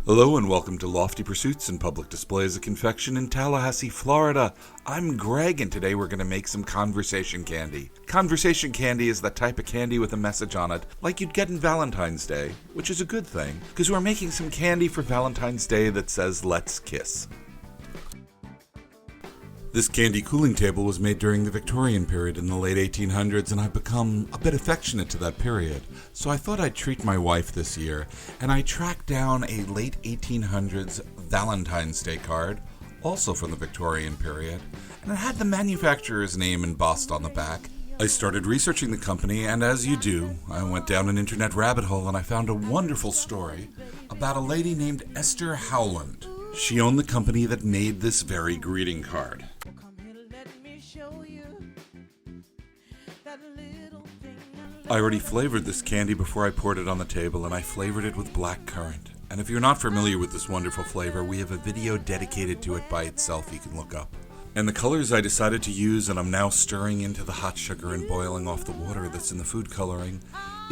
Hello and welcome to Lofty Pursuits and Public Displays of Confection in Tallahassee, Florida. I'm Greg and today we're going to make some conversation candy. Conversation candy is that type of candy with a message on it, like you'd get in Valentine's Day, which is a good thing, because we're making some candy for Valentine's Day that says, "Let's kiss." This candy cooling table was made during the Victorian period in the late 1800s, and I've become a bit affectionate to that period. So I thought I'd treat my wife this year, and I tracked down a late 1800s Valentine's Day card, also from the Victorian period, and it had the manufacturer's name embossed on the back. I started researching the company, and as you do, I went down an internet rabbit hole and I found a wonderful story about a lady named Esther Howland. She owned the company that made this very greeting card. I already flavored this candy before I poured it on the table, and I flavored it with black currant. And if you're not familiar with this wonderful flavor, we have a video dedicated to it by itself you can look up. And the colors I decided to use, and I'm now stirring into the hot sugar and boiling off the water that's in the food coloring,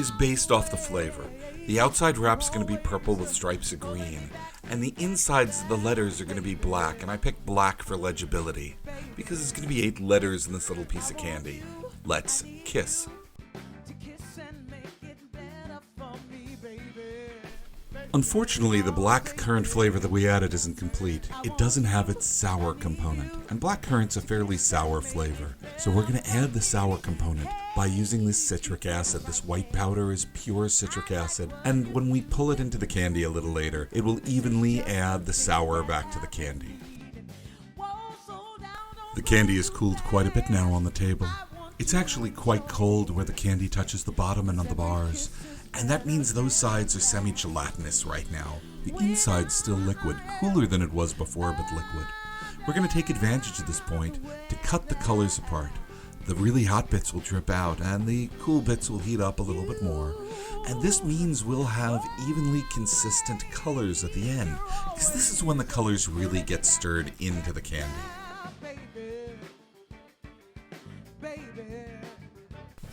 is based off the flavor. The outside wrap's going to be purple with stripes of green, and the insides of the letters are going to be black, and I picked black for legibility, because it's going to be 8 letters in this little piece of candy. Let's kiss. Unfortunately, the black currant flavor that we added isn't complete. It doesn't have its sour component, and black currant's a fairly sour flavor. So we're going to add the sour component by using this citric acid. This white powder is pure citric acid, and when we pull it into the candy a little later, it will evenly add the sour back to the candy. The candy is cooled quite a bit now on the table. It's actually quite cold where the candy touches the bottom and on the bars. And that means those sides are semi-gelatinous right now. The inside's still liquid, cooler than it was before, but liquid. We're going to take advantage of this point to cut the colors apart. The really hot bits will drip out, and the cool bits will heat up a little bit more. And this means we'll have evenly consistent colors at the end, because this is when the colors really get stirred into the candy.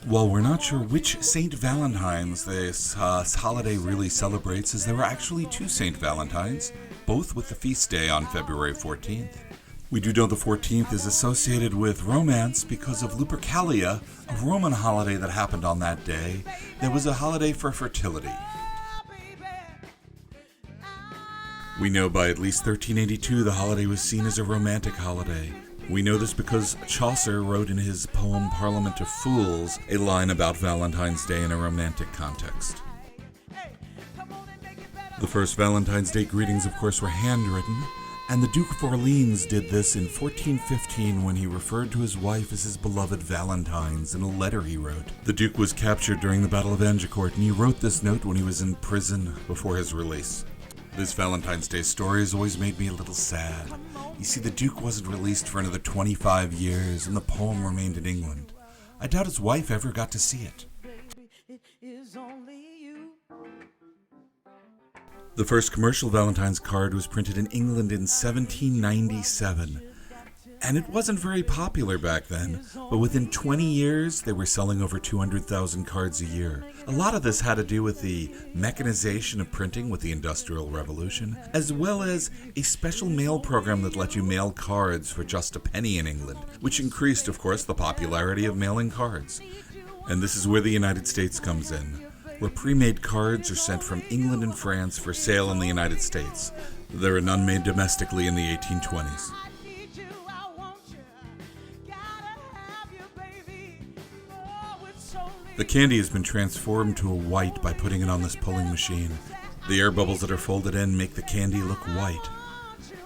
While we're not sure which St. Valentine's this holiday really celebrates, as there are actually 2 St. Valentines, both with the feast day on February 14th. We do know the 14th is associated with romance because of Lupercalia, a Roman holiday that happened on that day. There was a holiday for fertility. We know by at least 1382 the holiday was seen as a romantic holiday. We know this because Chaucer wrote in his poem Parliament of Fools a line about Valentine's Day in a romantic context. The first Valentine's Day greetings, of course, were handwritten, and the Duke of Orleans did this in 1415 when he referred to his wife as his beloved Valentines in a letter he wrote. The Duke was captured during the Battle of Agincourt, and he wrote this note when he was in prison before his release. This Valentine's Day story has always made me a little sad. You see, the Duke wasn't released for another 25 years, and the poem remained in England. I doubt his wife ever got to see it. The first commercial Valentine's card was printed in England in 1797. And it wasn't very popular back then, but within 20 years, they were selling over 200,000 cards a year. A lot of this had to do with the mechanization of printing with the Industrial Revolution, as well as a special mail program that let you mail cards for just a penny in England, which increased, of course, the popularity of mailing cards. And this is where the United States comes in, where pre-made cards are sent from England and France for sale in the United States. There are none made domestically in the 1820s. The candy has been transformed to a white by putting it on this pulling machine. The air bubbles that are folded in make the candy look white.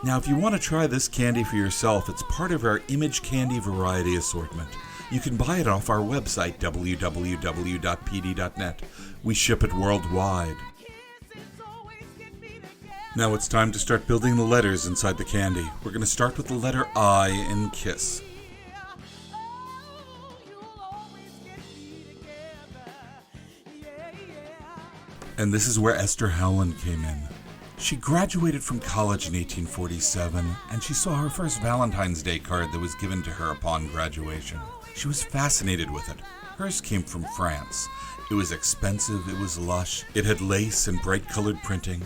Now, if you want to try this candy for yourself, it's part of our Image Candy Variety assortment. You can buy it off our website, www.pd.net. We ship it worldwide. Now it's time to start building the letters inside the candy. We're going to start with the letter I in KISS. And this is where Esther Howland came in. She graduated from college in 1847, and she saw her first Valentine's Day card that was given to her upon graduation. She was fascinated with it. Hers came from France. It was expensive, it was lush, it had lace and bright-colored printing,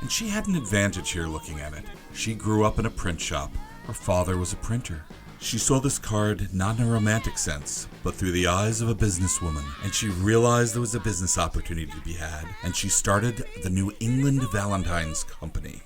And she had an advantage here looking at it. She grew up in a print shop. Her father was a printer. She saw this card not in a romantic sense, but through the eyes of a businesswoman, and she realized there was a business opportunity to be had, and she started the New England Valentines Company.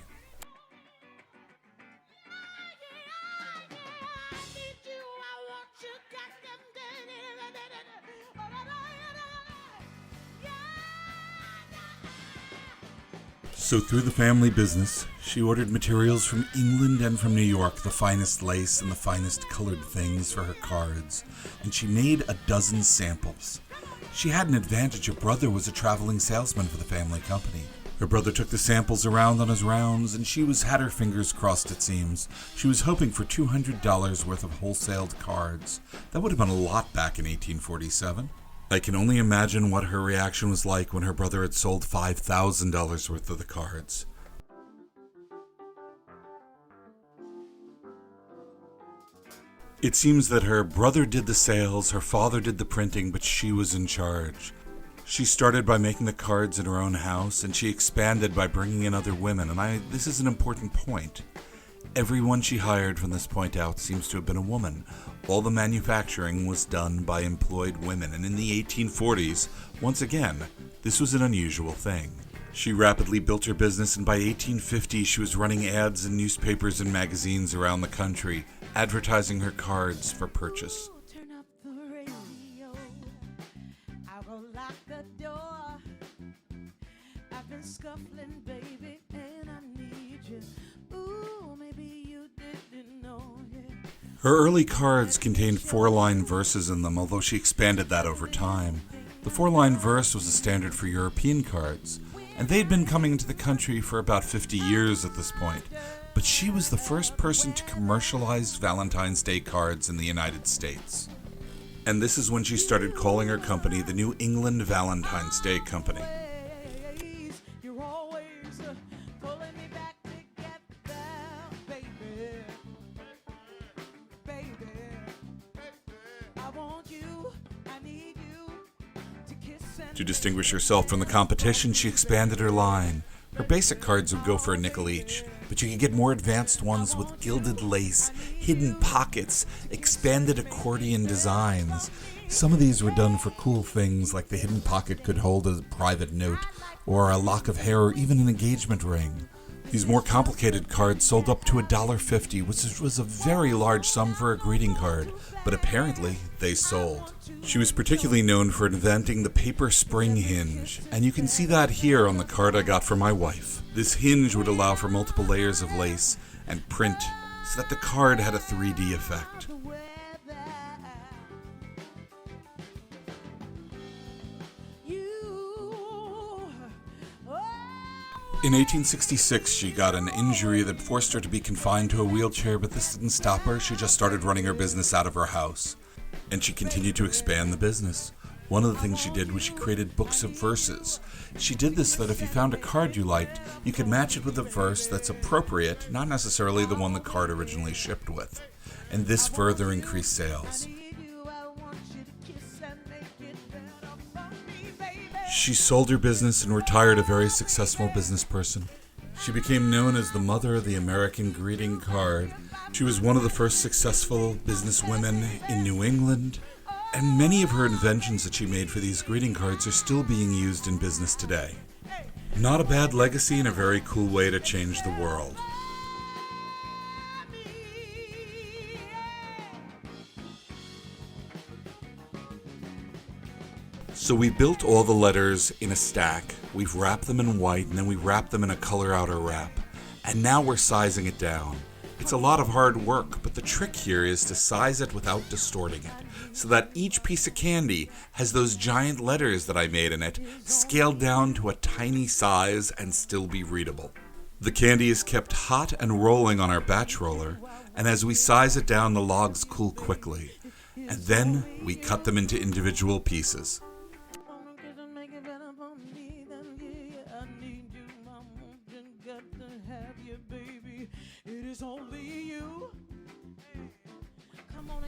So through the family business, she ordered materials from England and from New York, the finest lace and the finest colored things for her cards, and she made a dozen samples. She had an advantage. Her brother was a traveling salesman for the family company. Her brother took the samples around on his rounds, and she had her fingers crossed, it seems. She was hoping for $200 worth of wholesaled cards. That would have been a lot back in 1847. I can only imagine what her reaction was like when her brother had sold $5,000 worth of the cards. It seems that her brother did the sales, her father did the printing, but she was in charge. She started by making the cards in her own house, and she expanded by bringing in other women, and this is an important point. Everyone she hired from this point out seems to have been a woman. All the manufacturing was done by employed women, and in the 1840s, once again, this was an unusual thing. She rapidly built her business, and by 1850 she was running ads in newspapers and magazines around the country, advertising her cards for purchase. Turn up the radio. I will lock the door. I've been scuffling, baby, and I need you. Ooh, maybe you didn't know, yeah. Her early cards contained 4-line verses in them, although she expanded that over time. The 4-line verse was a standard for European cards, and they'd been coming into the country for about 50 years at this point. But she was the first person to commercialize Valentine's Day cards in the United States. And this is when she started calling her company the New England Valentine's Day Company. You're always pulling me back together, baby. Baby, I want you, I need you to kiss and To distinguish herself from the competition, she expanded her line. Her basic cards would go for $0.05 each, but you could get more advanced ones with gilded lace, hidden pockets, expanded accordion designs. Some of these were done for cool things, like the hidden pocket could hold a private note, or a lock of hair, or even an engagement ring. These more complicated cards sold up to $1.50, which was a very large sum for a greeting card, but apparently they sold. She was particularly known for inventing the paper spring hinge, and you can see that here on the card I got for my wife. This hinge would allow for multiple layers of lace and print, so that the card had a 3D effect. In 1866, she got an injury that forced her to be confined to a wheelchair, but this didn't stop her. She just started running her business out of her house, and she continued to expand the business. One of the things she did was she created books of verses. She did this so that if you found a card you liked, you could match it with a verse that's appropriate, not necessarily the one the card originally shipped with. And this further increased sales. She sold her business and retired a very successful business person. She became known as the mother of the American greeting card. She was one of the first successful businesswomen in New England, and many of her inventions that she made for these greeting cards are still being used in business today. Not a bad legacy and a very cool way to change the world. So we built all the letters in a stack, we've wrapped them in white, and then we wrapped them in a color outer wrap. And now we're sizing it down. It's a lot of hard work, but the trick here is to size it without distorting it, so that each piece of candy has those giant letters that I made in it, scaled down to a tiny size and still be readable. The candy is kept hot and rolling on our batch roller, and as we size it down, the logs cool quickly. And then we cut them into individual pieces.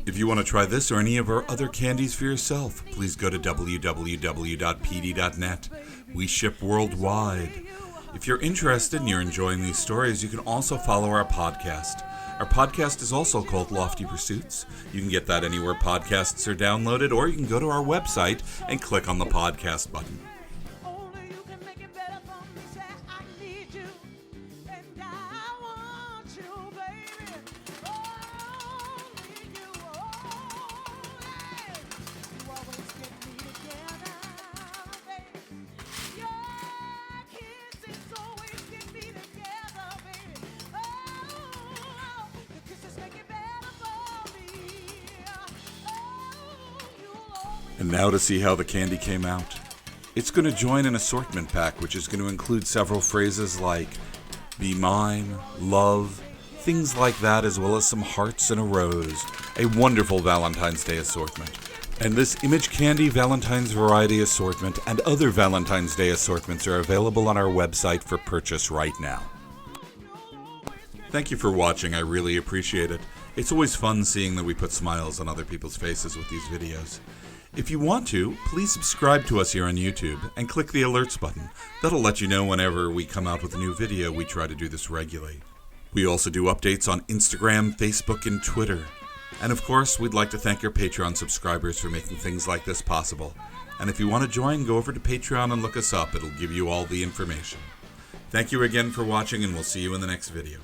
If you want to try this or any of our other candies for yourself, please go to www.pd.net. We ship worldwide. If you're interested and you're enjoying these stories, you can also follow our podcast. Our podcast is also called Lofty Pursuits. You can get that anywhere podcasts are downloaded, or you can go to our website and click on the podcast button. Only you can make it better for me. Say I need you and I want you, baby. Only you, only. You always get me together, baby. Your kisses always get me together, baby. Oh, your kisses make it better for me. Oh, you'll always. And now to see how the candy came out. It's going to join an assortment pack, which is going to include several phrases like be mine, love, things like that, as well as some hearts and a rose. A wonderful Valentine's Day assortment. And this Image Candy Valentine's Variety Assortment and other Valentine's Day assortments are available on our website for purchase right now. Thank you for watching, I really appreciate it. It's always fun seeing that we put smiles on other people's faces with these videos. If you want to, please subscribe to us here on YouTube and click the alerts button. That'll let you know whenever we come out with a new video. We try to do this regularly. We also do updates on Instagram, Facebook, and Twitter. And of course, we'd like to thank our Patreon subscribers for making things like this possible. And if you want to join, go over to Patreon and look us up. It'll give you all the information. Thank you again for watching, and we'll see you in the next video.